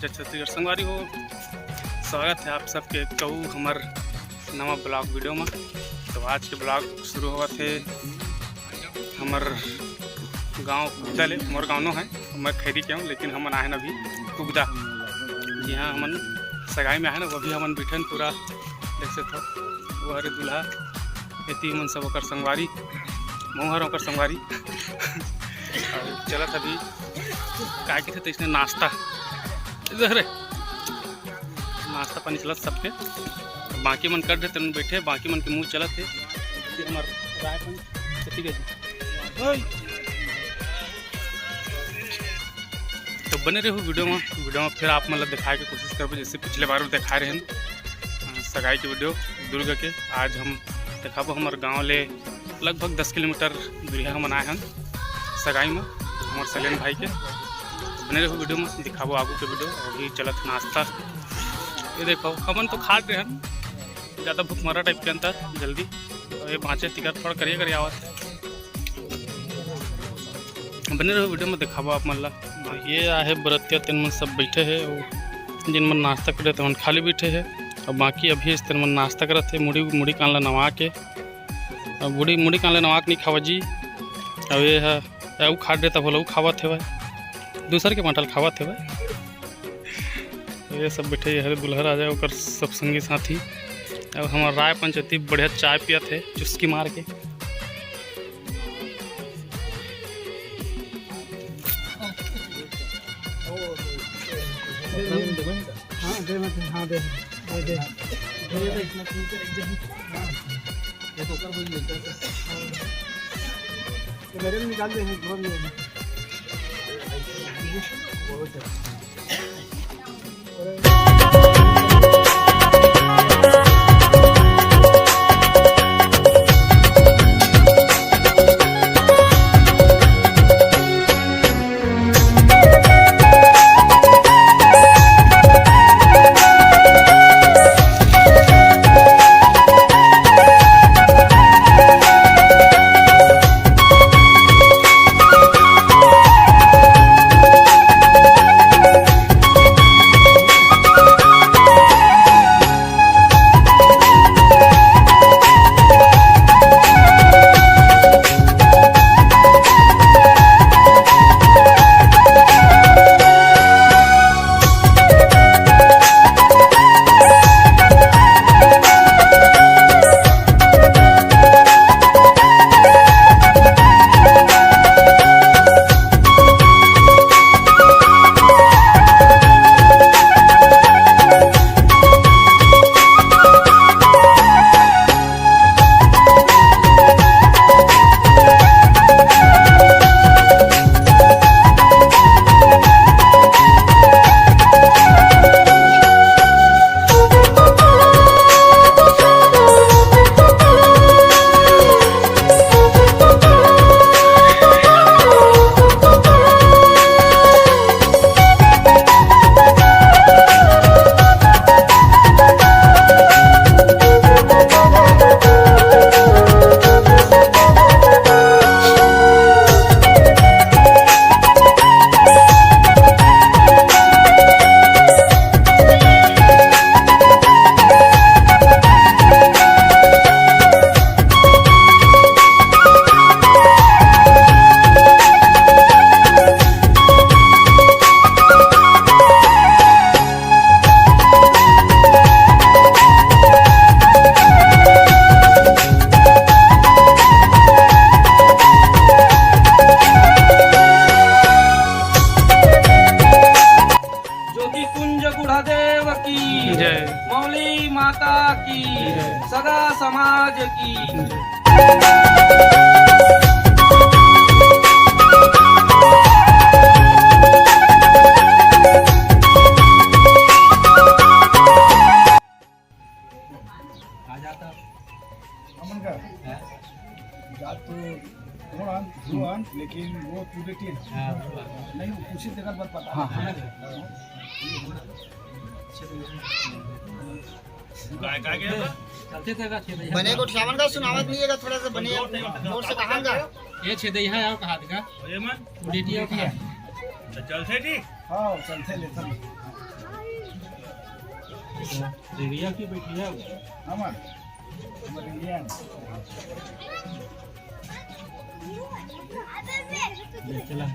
जय छत्तीसगढ़ संगवारी हो। स्वागत है आप सबके कहूँ हमार नवा ब्लॉग वीडियो में। तो आज के ब्लॉग शुरू हुआ थे हमार गांव कुगदा ले। मोर गाँव नो है, मैं खैरी के हूँ, लेकिन हमन आए अभी कुगदा। जी हाँ, हमन सगाई में आए ना, वो भी हमन बिठन पूरा देख सकते हो। वो हरे दूल्हा एती मन सब ओकर संगवारी, मोहर ओकर संगवारी चलत अभी का के थे इसने नाश्ता रे नाश्ता पानी चलत सबके। बाकी मन कर देते बैठे, बाकी मन के मुँह चलत है। हमार राय ठीक है जी। तो बने रहो वीडियो में फिर आप मतलब दिखाए के कोशिश करबे, जैसे पिछले बार दिखा रहे हैं सगाई के वीडियो दुर्ग के। आज हम दिखाबो हमारे गाँव ले लगभग 10 किलोमीटर दूरिया हम आए हैं सगाई में हमारे सलेन भाई के। बने रहो वीडियो में, दिखाबो आगू के वीडियो। अभी चलत नाश्ता, ये देखो हमन तो खा रहे हैं, ज़्यादा भूख मरा टाइप के अंतर जल्दी। तो ये पाँचे टिकट थोड़ा करिए आवत। बने रहो वीडियो में, दिखाबो आप मतलब। ये आहे बरतिया तीन मन सब बैठे है, जिन मन नाश्ता करे तो मन खाली बैठे है, और बाकी अभी इस तीन मन नाश्ता करते है। मुड़ी कान ला नवा के, मुड़ी कान ला नवा के नहीं खावा जी। अब ये है वो खा देता बोला वो खावत है भाई, दूसर के मटल खावत है भाई। ये सब बैठे हरे दुल्हर आ जाए और सब संगी साथी। अब हमारा राय पंचायती बढ़िया चाय पियत है चुस्की मार के। निकाल दे मौली माता की, सदा समाज की। आ जाता अमन का जात तो लेकिन वो तू देखिए नहीं उसी जगह पर पता। हाँ बने को सावन का सुनावत नहीं है, थोड़ा सा बने जोर से कहांगा ये छेदे यहाँ आओ कहा देगा ये मन उड़ीटिया की है चलते ठीक। हां चलते ले सब रिया की बेटी है वो। चला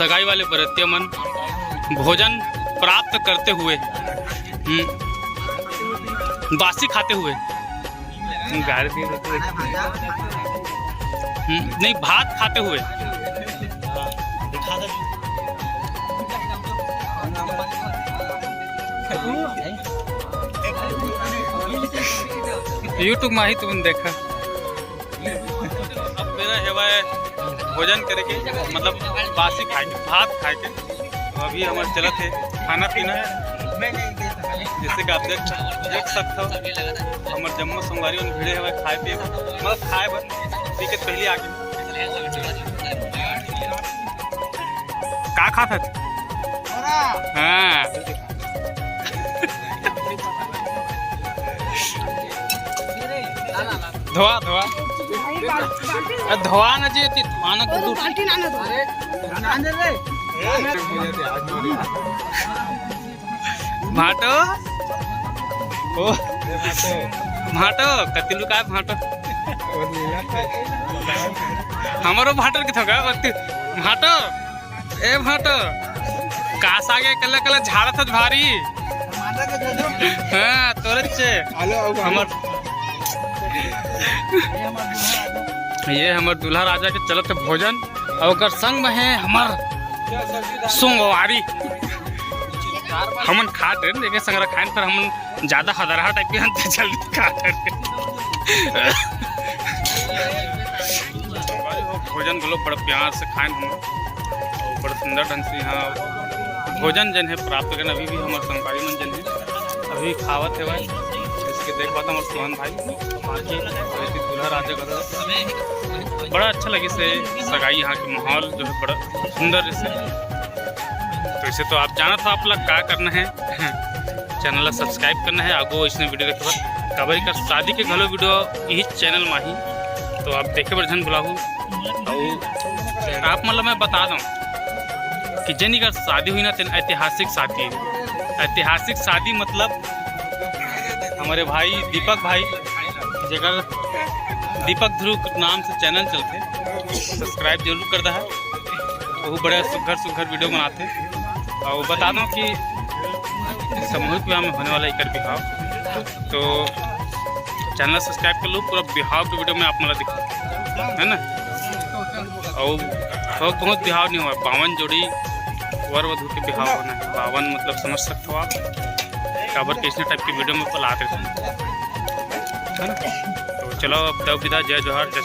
सगाई वाले बरतिया मन भोजन प्राप्त करते हुए बासी खाते हुए नहीं भात खाते हुए यूट्यूब में ही तुम देखा। अब मेरा हेवा भोजन करे के मतलब बासी खाए के भात खाए के तो अभी हमारे चलत है खाना पीना जैसे कि आप देख सकते हो हमारे जम्मू सोमवारी में भिड़े हुए खाए पिए मतलब खाए पी के पहले आगे का खाता थे? हाँ धोआ धोआ धोआ न जी धोआ न कुछ भाटो ओ भाटो कतिलु का भाटो हमारो भाटर के थोगा भाटो ए भाटो कास आगे कल कल झाड़ा था भारी हाँ तोरे से हमर ये हमर दूल्हा राजा के चलत भोजन और संग में है हमर सोमवारी हमन खा रहे देखे संग खान पर हमन ज्यादा हदरहा टाइप के हम जल्दी खा रहे भोजन बोलो बड़ा प्यार से खाएं हम और बड़ा सुंदर ढंग से यहाँ भोजन जन है प्राप्त करना अभी भी हमारे संगवारी मन जन है अभी खावत है भाई इसके देख पाता हमारे सोहन भाई दूल्हा राजा का बड़ा अच्छा लगे से सगाई यहाँ के माहौल जो है बड़ा सुंदर से। तो इसे तो आप जाना था आप लोग क्या करना है चैनल सब्सक्राइब करना है आगो इसने वीडियो देखे बाद कबर कर शादी के घलो वीडियो यही चैनल में ही तो आप देखे बर्धन बुलाऊ और आप मतलब मैं बता दूँ कि जनी का शादी हुई ना तेन ऐतिहासिक शादी है। ऐतिहासिक शादी मतलब हमारे भाई दीपक भाई जगह दीपक ध्रुव नाम से चैनल चलते सब्सक्राइब जरूर करता है वो बड़े सुघर वीडियो बनाते और बता दूँ कि सामूहिक विवाह में होने वाला एक बिहाव तो चैनल सब्सक्राइब कर लो पूरा बिहाव के वीडियो में आप मतलब दिखा है ना। और बहुत बिहाव नहीं हुआ 52 जोड़ी वर वधू के बिहाव होना है 52 मतलब समझ सकते हो आप काबर के इसने टाइप की वीडियो में लाते हैं है ना। तो चलो अब दो विदा जय जोहार जय